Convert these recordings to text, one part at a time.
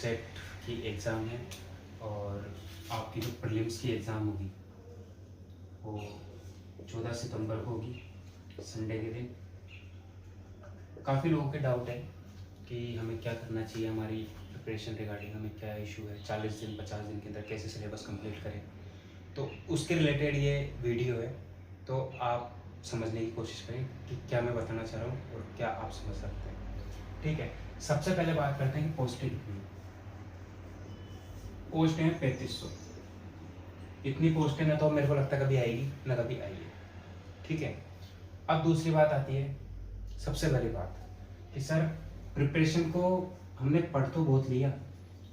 Set की exam है और आपकी जो प्रीलिम्स की एग्ज़ाम होगी वो 14 सितंबर को होगी, संडे के दिन। काफ़ी लोगों के डाउट है कि हमें क्या करना चाहिए, हमारी प्रिपरेशन रिगार्डिंग हमें क्या इशू है, 40 दिन 50 दिन के अंदर कैसे सिलेबस कंप्लीट करें। तो उसके रिलेटेड ये वीडियो है, तो आप समझने की कोशिश करें कि क्या मैं बताना चाह रहा हूँ और क्या आप समझ सकते हैं। ठीक है, सबसे पहले बात करते हैं कि पोस्टें कितनी। पोस्ट हैं 3500। इतनी पोस्टें ना तो मेरे को लगता कभी आएगी ना कभी आएगी। ठीक है, अब दूसरी बात आती है, सबसे बड़ी बात कि सर प्रिपरेशन को हमने पढ़ तो बहुत लिया,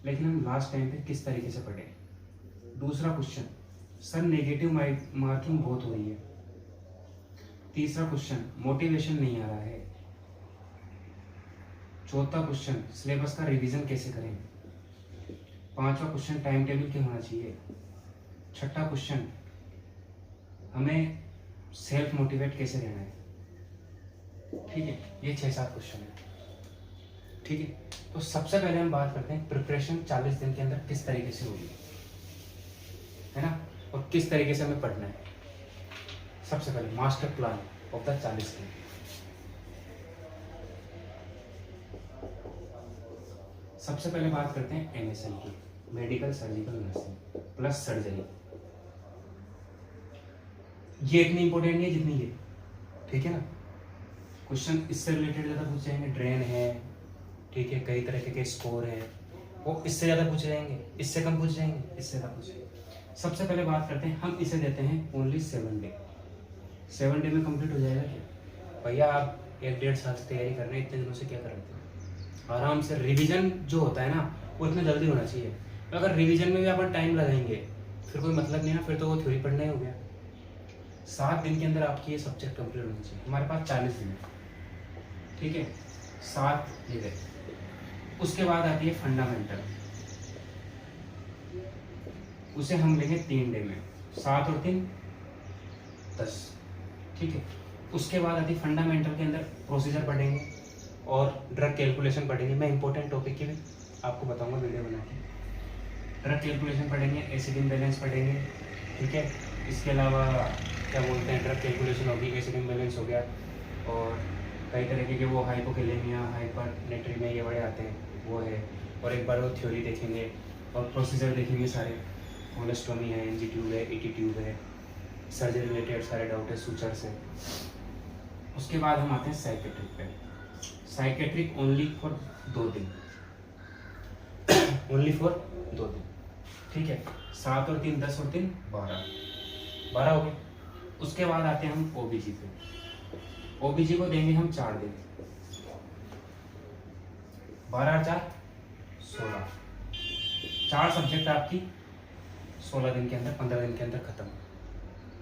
लेकिन हम लास्ट टाइम पे किस तरीके से पढ़े। दूसरा क्वेश्चन, सर नेगेटिव मार्किंग बहुत हो रही है। तीसरा क्वेश्चन, मोटिवेशन नहीं आ रहा है। चौथा क्वेश्चन, सिलेबस का रिवीजन कैसे करें। पांचवा क्वेश्चन, टाइम टेबल क्या होना चाहिए। छठा क्वेश्चन, हमें सेल्फ मोटिवेट कैसे रहना है। ठीक है, ये 6-7 क्वेश्चन है। ठीक है, तो सबसे पहले हम बात करते हैं प्रिपरेशन 40 दिन के अंदर किस तरीके से होगी, है ना, और किस तरीके से हमें पढ़ना है। सबसे पहले मास्टर प्लान ऑफ द 40 दिन। सबसे पहले बात करते हैं MSN की, medical surgical nursing plus surgery. ये इतनी इंपॉर्टेंट नहीं है जितनी ये। ठीक है ना, क्वेश्चन इससे रिलेटेड ज़्यादा पूछ जाएंगे, ड्रेन है, ठीक है, कई तरह के स्कोर है, वो इससे ज़्यादा पूछ जाएंगे, इससे कम पूछ जाएंगे, इससे ज़्यादा पूछ जाएंगे। सबसे पहले बात करते हैं, हम इसे देते हैं ओनली 7 डे। 7 डे में कंप्लीट हो जाएगा क्या भैया। आप 1-1.5 साल से तैयारी कर रहे हैं, इतने दिनों से क्या कर रहे थे। आराम से रिवीजन जो होता है ना वो इतना जल्दी होना चाहिए। अगर रिवीजन में भी अपन टाइम लगाएंगे फिर कोई मतलब नहीं ना, फिर तो वो थ्योरी पढ़ना ही हो गया। 7 दिन के अंदर आपकी ये सब्जेक्ट कंप्लीट होनी चाहिए। हमारे पास 40 दिन है, ठीक है, 7 ये गए। उसके बाद आती है फंडामेंटल, उसे हम लेंगे 3 डे में, 7 और 3 10। ठीक है, उसके बाद आती है फंडामेंटल के अंदर प्रोसीजर पढ़ेंगे और ड्रग कैलकुलेशन पढ़ेंगे। मैं इंपॉर्टेंट टॉपिक की भी आपको बताऊंगा वीडियो बना के। ड्रग कैलकुलेशन पढ़ेंगे, एसिड इम्बैलेंस पढ़ेंगे। ठीक है, इसके अलावा क्या बोलते हैं, ड्रग कैलकुलेशन होगी, एसिड इम्बैलेंस हो गया, और कई तरीके के वो हाइपोकैलेमिया, हाइपरनेट्रीमिया, ये बड़े आते हैं, वो है। और एक बार वो थ्योरी देखेंगे और प्रोसीजर देखेंगे सारे। कोलेस्टोमी है, NG ट्यूब है, ET ट्यूब है, सर्जरी रिलेटेड सारे डाउट है, सूचर से। उसके बाद हम आते हैं साइकेट्रिक पे। साइकेट्रिक ओनली फॉर 2 दिन, ओनली फॉर 2 दिन। ठीक है, 7 और 3 10 और 3 12 हो गए। उसके बाद आते हैं हम OBG पे। OBG को देंगे हम 4 दिन, 12 और 4 16। 4 सब्जेक्ट आपकी 16 दिन के अंदर, 15 दिन के अंदर खत्म।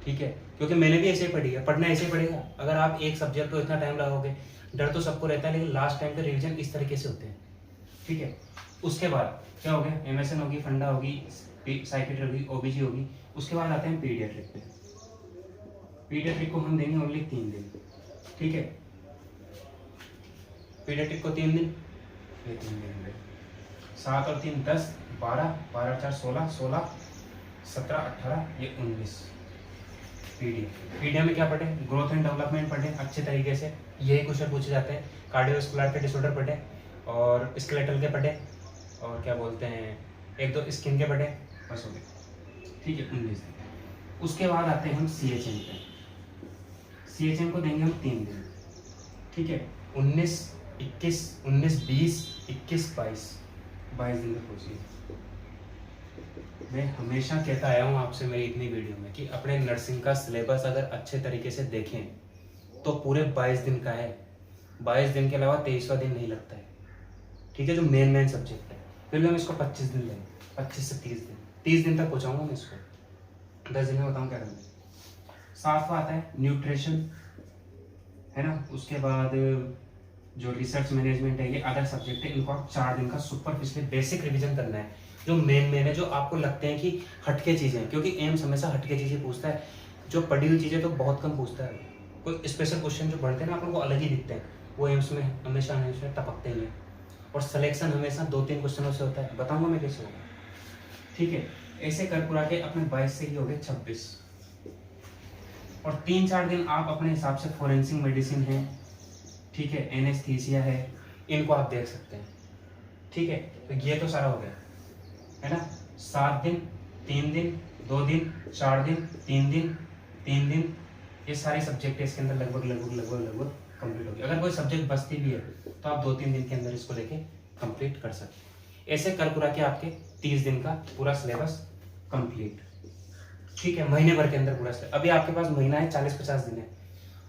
ठीक है, क्योंकि मैंने भी ऐसे ही पढ़ी है, पढ़ना ऐसे ही पड़ेगा। अगर आप एक सब्जेक्ट को इतना टाइम लगाओगे, डर तो सबको रहता है, लेकिन लास्ट टाइम पे रिवीजन इस तरीके से होते हैं। ठीक है, उसके बाद क्या हो गया, MSN होगी, फंडा होगी, साइकेट्री होगी, OBG होगी। उसके बाद आते हैं पीडियाट्रिक पे। पीडियाट्रिक को हम देंगे ओनली 3 दिन। ठीक है, पीडियाट्रिक को 3 दिन, ये 3 दिन होंगे। 7 और 3 10 12, 12 और 4 16, 16 17 18, ये 19। पीडिया में क्या पढ़े, ग्रोथ एंड डेवलपमेंट पढ़े अच्छे तरीके से, यही क्वेश्चन पूछे जाते हैं। कार्डियोवैस्कुलर के डिसऑर्डर पढ़े और स्केलेटल के पढ़े, और क्या बोलते हैं 1-2 स्किन के पढ़े, बस हो गए। ठीक है, 19 दिन। उसके बाद आते हैं हम CHM पे। CHM को देंगे हम 3 दिन। ठीक है, 19 21 19 20 21 22 दिन का प्रोसीजर। मैं हमेशा कहता आया हूँ आपसे मेरी इतनी वीडियो में कि अपने नर्सिंग का सिलेबस अगर अच्छे तरीके से देखें तो पूरे 22 दिन का है। 22 दिन के अलावा 23वां दिन नहीं लगता है। ठीक है, जो मेन सब्जेक्ट है। फिर भी हम इसको 25 दिन लेंगे, 25 से 30 दिन, 30 दिन तक पहुँचाऊँगा मैं इसको, 10 दिन में बताऊँ क्या करना है। 7वां आता है न्यूट्रिशन, है ना। उसके बाद जो रिसर्च मैनेजमेंट है, ये अदर सब्जेक्ट है, इनको आप 4 दिन का सुपरफिशियल बेसिक रिवीजन करना है। जो मेन है, जो आपको लगते हैं कि हटके चीज़ें, क्योंकि एम्स हमेशा हटके चीज़ें पूछता है। जो पढ़ी हुई चीज़ें तो बहुत कम पूछता है। कोई स्पेशल क्वेश्चन जो बढ़ते हैं ना आप लोगों को अलग ही दिखते हैं, वो एम्स में हमेशा टपकते ही हैं। और सिलेक्शन हमेशा 2-3 क्वेश्चनों से होता है, बताऊंगा मैं कैसे होगा। ठीक है, ऐसे कर पूरा के अपने 22 से ही हो गए 26, और 3-4 दिन आप अपने हिसाब से फोरेंसिक मेडिसिन है, ठीक है, एनेस्थीसिया है, इनको आप देख सकते हैं। ठीक है, तो ये तो सारा हो गया है ना। 7 दिन, 3 दिन, 2 दिन, 4 दिन, 3 दिन, 3 दिन, ये सारे सब्जेक्ट इसके अंदर लगभग कंप्लीट हो गए। अगर कोई सब्जेक्ट बचती भी है तो आप 2-3 दिन के अंदर इसको लेके कंप्लीट कर सकते हैं। ऐसे कर पूरा के आपके 30 दिन का पूरा सिलेबस कंप्लीट। ठीक है, महीने भर के अंदर पूरा अभी आपके पास महीना है, 40-50 दिन है,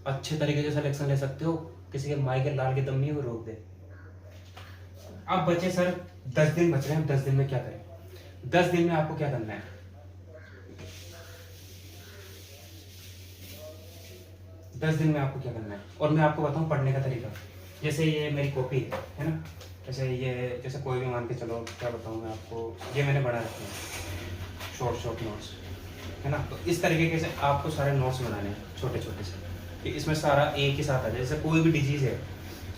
अच्छे तरीके से सिलेक्शन ले सकते हो। किसी के माई के लाल के दम नहीं वो रोक दे। अब बचे सर 10 दिन बच रहे हैं, 10 दिन में क्या करें? 10 दिन में आपको क्या करना है? 10 दिन में आपको क्या करना है, और मैं आपको बताऊं पढ़ने का तरीका। जैसे ये मेरी कॉपी है ना, जैसे कोई भी मान के चलो, क्या बताऊं मैं आपको, ये मैंने बना रखे हैं शॉर्ट नोट्स है ना। तो इस तरीके से आपको सारे नोट्स बनाने हैं छोटे छोटे से, कि इसमें सारा एक ही साथ आ जाए। जैसे कोई भी डिजीज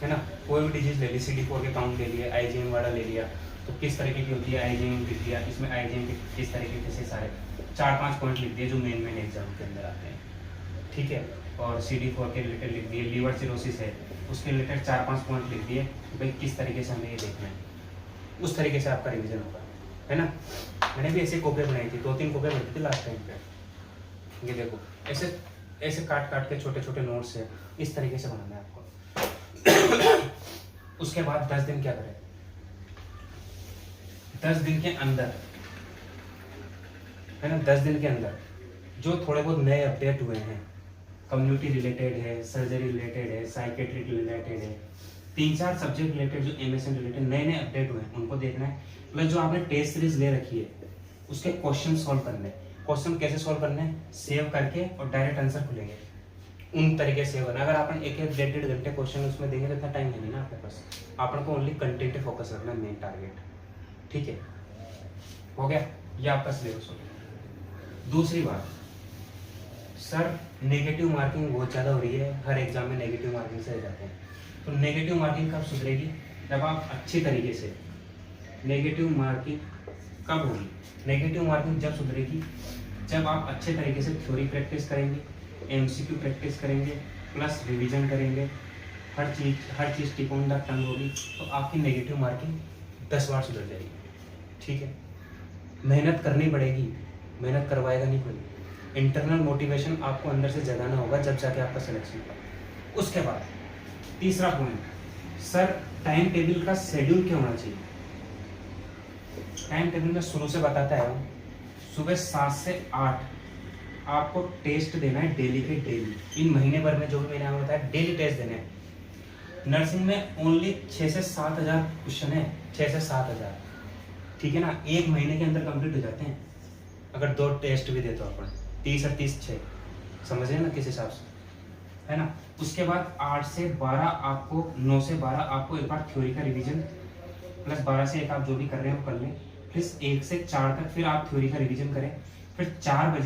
है ना, कोई भी डिजीज ले ली, CD4 के काउंट ले लिया, IgM वाला ले लिया, तो किस तरीके की होती है IgM लिख दिया, इसमें IgM के किस तरीके से सारे 4-5 पॉइंट लिख दिए जो मेन एग्जाम के अंदर आते हैं। ठीक है, और CD4 के रिलेटेड लिख दिए, लीवर सिरोसिस है उसके रिलेटेड 4-5 पॉइंट लिख दिए, भाई किस तरीके से हमें ये देखना है, उस तरीके से आपका रिविजन होगा, है ना। मैंने भी ऐसे कॉपी बनाई थी, 2-3 कॉपी बनाई थी लास्ट टाइम पे। ये देखो, ऐसे काट के छोटे छोटे नोट्स है, इस तरीके से बनाना है आपको। उसके बाद 10 दिन क्या करें? 10 दिन के अंदर, है ना, 10 दिन के अंदर जो थोड़े बहुत नए अपडेट हुए हैं, कम्युनिटी रिलेटेड है, सर्जरी रिलेटेड है, साइकेट्रिक रिलेटेड है, 3-4 सब्जेक्ट रिलेटेड जो MSN रिलेटेड नए अपडेट हुए हैं उनको देखना है। प्लस जो आपने टेस्ट सीरीज ले रखी है उसके क्वेश्चन सॉल्व करने हैं। क्वेश्चन कैसे सॉल्व करने हैं? सेव करके और डायरेक्ट आंसर खुलेंगे, उन तरीके से करना। अगर अपन 1-1 डेढ़ घंटे क्वेश्चन उसमें देंगे तो इतना टाइम नहीं ना आपके पास। अपन को ओनली कंटेंट पे फोकस रखना है, मेन टारगेट। ठीक है, हो गया, ये आपका सिलेबस हो गया। दूसरी बात सर, नेगेटिव मार्किंग बहुत ज़्यादा हो रही है, हर एग्जाम में नेगेटिव मार्किंग से रह जाते हैं। तो नेगेटिव मार्किंग कब सुधरेगी? जब आप अच्छी तरीके से, नेगेटिव मार्किंग कब होगी? नेगेटिव मार्किंग जब सुधरेगी जब आप अच्छे तरीके से थ्योरी प्रैक्टिस करेंगे, MCQ प्रैक्टिस करेंगे, प्लस रिवीजन करेंगे, हर चीज़ टिक ऑन द टंग होगी, तो आपकी नेगेटिव मार्किंग 10 बार सुधर जाएगी। ठीक है, मेहनत करनी पड़ेगी, मेहनत करवाएगा नहीं कोई। इंटरनल मोटिवेशन आपको अंदर से जगाना होगा, जब जाके आपका सिलेक्शन होगा। उसके बाद तीसरा पॉइंट, सर टाइम टेबल का शेड्यूल क्या होना चाहिए? टाइम टेबल में शुरू से बताता है, सुबह 7 से 8 आपको टेस्ट देना है, डेली के डेली। इन महीने भर में जो भी मैंने आपको बताया डेली टेस्ट देने हैं। नर्सिंग में ओनली 6 से 7 हज़ार क्वेश्चन है, 6 से 7 हज़ार। ठीक है ना, एक महीने के अंदर कंप्लीट हो जाते हैं अगर 2 टेस्ट भी दे तो अपन 30 और 30 6, समझ रहे हैं ना किस हिसाब से, है ना। उसके बाद 8 से 12 आपको, 9 से 12 आपको एक बार थ्योरी का रिवीजन, प्लस 12 से 1 आप जो भी कर रहे हैं वो कर लें, प्लस 1 से 4 तक फिर आप थ्योरी का रिवीजन करें। फिर 4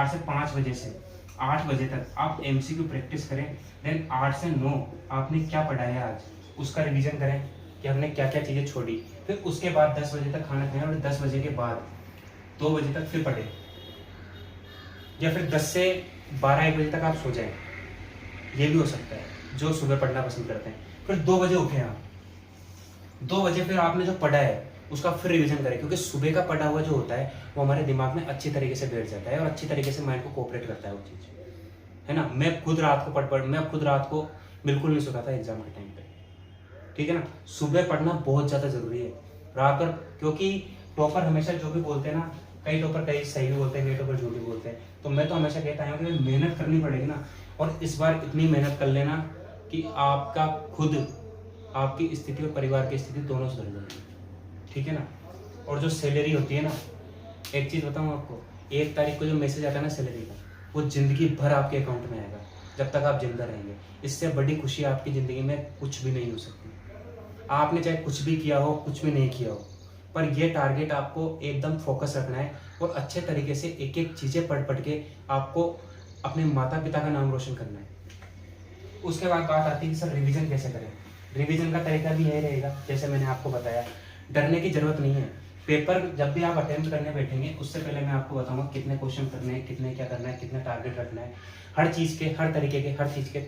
से 5 बजे से 8 बजे तक आप MCQ प्रैक्टिस करें। देन 8 से 9 आपने क्या पढ़ा है आज उसका रिवीजन करें कि हमने क्या क्या चीज़ें छोड़ी। फिर उसके बाद 10 बजे तक खाना खाएं, और 10 बजे के बाद 2 बजे तक फिर पढ़ें, या फिर 10 से 12-1 बजे तक आप सो जाएं, ये भी हो सकता है जो सुबह पढ़ना पसंद करते हैं। फिर 2 बजे उठे आप, 2 बजे फिर आपने जो पढ़ा है उसका फिर रिवीजन करें, क्योंकि सुबह का पढ़ा हुआ जो होता है वो हमारे दिमाग में अच्छी तरीके से बैठ जाता है और अच्छी तरीके से माइंड को कोऑपरेट करता है वो चीज़, है ना। मैं खुद रात को बिल्कुल नहीं सोता था एग्जाम के टाइम पे। ठीक है ना, सुबह पढ़ना बहुत ज़्यादा जरूरी है रात पर, क्योंकि टॉपर हमेशा जो भी बोलते हैं ना, कई टॉपर कई सही भी बोलते हैं, कई टॉपर झूठ भी बोलते हैं। तो मैं तो हमेशा कहता हूँ कि मेहनत करनी पड़ेगी ना, और इस बार इतनी मेहनत कर लेना कि आपका खुद, आपकी स्थिति और परिवार की स्थिति दोनों सुधर जाएगी। ठीक है ना। और जो सैलरी होती है ना, एक चीज़ बताऊँ आपको, 1 तारीख को जो मैसेज आता है ना सैलरी का, वो ज़िंदगी भर आपके अकाउंट में आएगा जब तक आप जिंदा रहेंगे। इससे बड़ी खुशी आपकी ज़िंदगी में कुछ भी नहीं हो सकती। आपने चाहे कुछ भी किया हो, कुछ भी नहीं किया हो, पर ये टारगेट आपको एकदम फोकस रखना है और अच्छे तरीके से एक एक चीज़ें पढ़ के आपको अपने माता पिता का नाम रोशन करना है। उसके बाद बात आती है कि सर रिवीजन कैसे करें। रिवीजन का तरीका भी यही रहेगा जैसे मैंने आपको बताया, डरने की जरूरत नहीं है। पेपर जब भी आप अटेम्प्ट करने बैठेंगे उससे पहले मैं आपको बताऊंगा कितने क्वेश्चन करने हैं, कितने क्या करना है, कितने टारगेट रखना है, हर चीज़ के, हर तरीके के, हर चीज़ के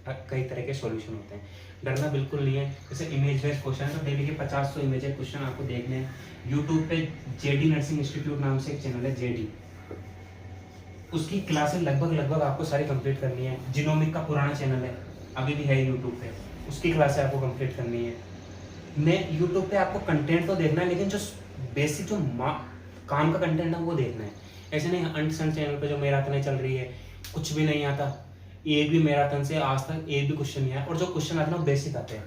कई तरह के सॉल्यूशन होते हैं। डरना बिल्कुल नहीं है। जैसे इमेज बेस्ड क्वेश्चन है तो डेली के 50 इमेज क्वेश्चन आपको देखने हैं। यूट्यूब पे जेडी नर्सिंग इंस्टीट्यूट नाम से एक चैनल है जेडी, उसकी क्लासेस लगभग आपको सारी कंप्लीट करनी है। जिनोमिक का पुराना चैनल है, अभी भी है यूट्यूब पे, उसकी क्लासेस आपको कंप्लीट करनी है। मैं यूट्यूब पे आपको कंटेंट तो देखना है, लेकिन जो बेसिक जो काम का कंटेंट है वो देखना है। ऐसे नहीं अंट चैनल पे जो मैराथन चल रही है कुछ भी नहीं आता, एक भी मैराथन से आज तक एक भी क्वेश्चन नहीं आया, और जो क्वेश्चन आते हैं वो बेसिक आते हैं।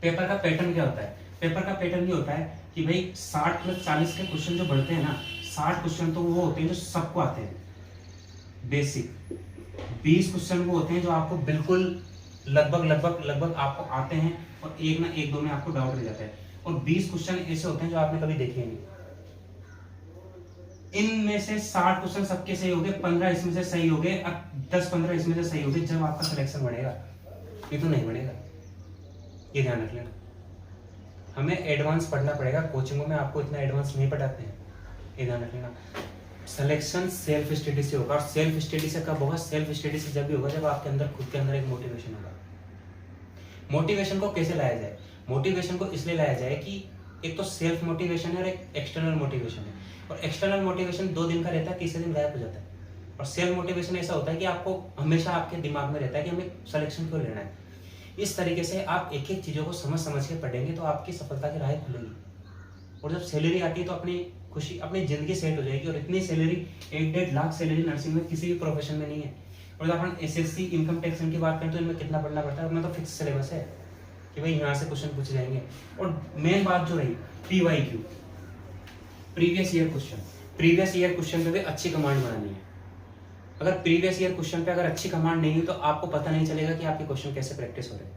पेपर का पैटर्न क्या होता है? पेपर का पैटर्न ये होता है कि भाई 60 + 40 के क्वेश्चन जो बढ़ते हैं ना, 60 क्वेश्चन तो वो होते हैं जो सबको आते हैं बेसिक, 20 क्वेश्चन वो होते हैं जो आपको बिल्कुल लगभग आपको आते हैं और एक ना एक दो में आपको डाउट रह जाता है, और 20 क्वेश्चन ऐसे होते हैं जो आपने कभी देखे नहीं। इनमें से 60 क्वेश्चन सबके सही हो गए, 15 इसमें से सही हो गए, 10-15 इसमें से सही हो गए, जब आपका सिलेक्शन बढ़ेगा, ये तो नहीं बढ़ेगा, ये ध्यान रख लेना। हमें एडवांस पढ़ना पड़ेगा, कोचिंगों में आपको इतना एडवांस नहीं पढ़ाते हैं, ये ध्यान रख लेना। सिलेक्शन सेल्फ स्टडी से होगा, और सेल्फ स्टडी से कब होगा? सेल्फ स्टडी से जब भी होगा जब आपके अंदर खुद के अंदर एक मोटिवेशन होगा। मोटिवेशन को कैसे लाया जाए? मोटिवेशन को इसलिए लाया जाए कि एक तो सेल्फ मोटिवेशन है और एक एक्सटर्नल मोटिवेशन है, और एक्सटर्नल मोटिवेशन 2 दिन का रहता है, तीसरे दिन गायब हो जाता है, और सेल्फ मोटिवेशन ऐसा होता है कि आपको हमेशा आपके दिमाग में रहता है कि हमें सिलेक्शन क्यों लेना है। इस तरीके से आप एक एक चीज़ों को समझ के पढ़ेंगे तो आपकी सफलता की राह खुलेगी, और जब सैलरी आती है तो अपनी खुशी, अपनी जिंदगी सेट हो जाएगी। और इतनी सैलरी, 1-1.5 लाख सैलरी नर्सिंग में किसी भी प्रोफेशन में नहीं है। और जब अपन एसएससी इनकम टैक्स की बात करें तो इनमें कितना पढ़ना पड़ता है? अपना तो फिक्स सिलेबस है कि भाई यहाँ से क्वेश्चन पूछे जाएंगे। और मेन बात जो रही PYQ, previous year question, previous year question पे भी अच्छी कमांड बनानी है। अगर प्रीवियस ईयर क्वेश्चन पे अगर अच्छी कमांड नहीं हुई तो आपको पता नहीं चलेगा कि आपके क्वेश्चन कैसे प्रैक्टिस हो रहे हैं,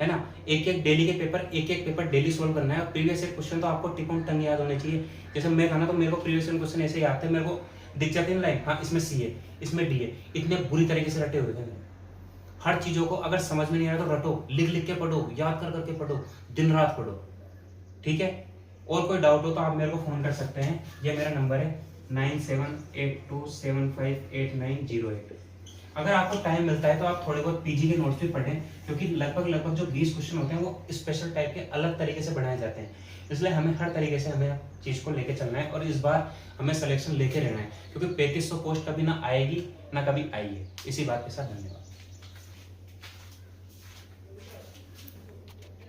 है ना। एक डेली के पेपर, एक पेपर डेली सोल्व करना है, और प्रीवियस ईयर क्वेश्चन तो आपको टिक टंग याद होने चाहिए। जैसे मैं था ना, तो मेरे को प्रीवियस ईयर क्वेश्चन ऐसे याद थे, मेरे को दिख जाते हैं लाइन, हाँ इसमें C है, इसमें D है, इतने बुरी तरीके से रटे हुए थे। हर चीजों को अगर समझ में नहीं आ रहा तो रटो, लिख के पढ़ो, याद करके पढ़ो, दिन रात पढ़ो, ठीक है। और कोई डाउट हो तो आप मेरे को फोन कर सकते हैं, ये मेरा नंबर है 9782758908। अगर आपको टाइम मिलता है तो आप थोड़े बहुत PG के नोट्स भी पढ़ें, क्योंकि लगभग जो 20 क्वेश्चन होते हैं वो स्पेशल टाइप के अलग तरीके से बनाए जाते हैं। इसलिए हमें हर तरीके से हमें चीज को लेके चलना है, और इस बार हमें सिलेक्शन लेके रहना है, क्योंकि 3500 पोस्ट कभी ना आएगी ना कभी आई है। इसी बात के साथ धन्यवाद।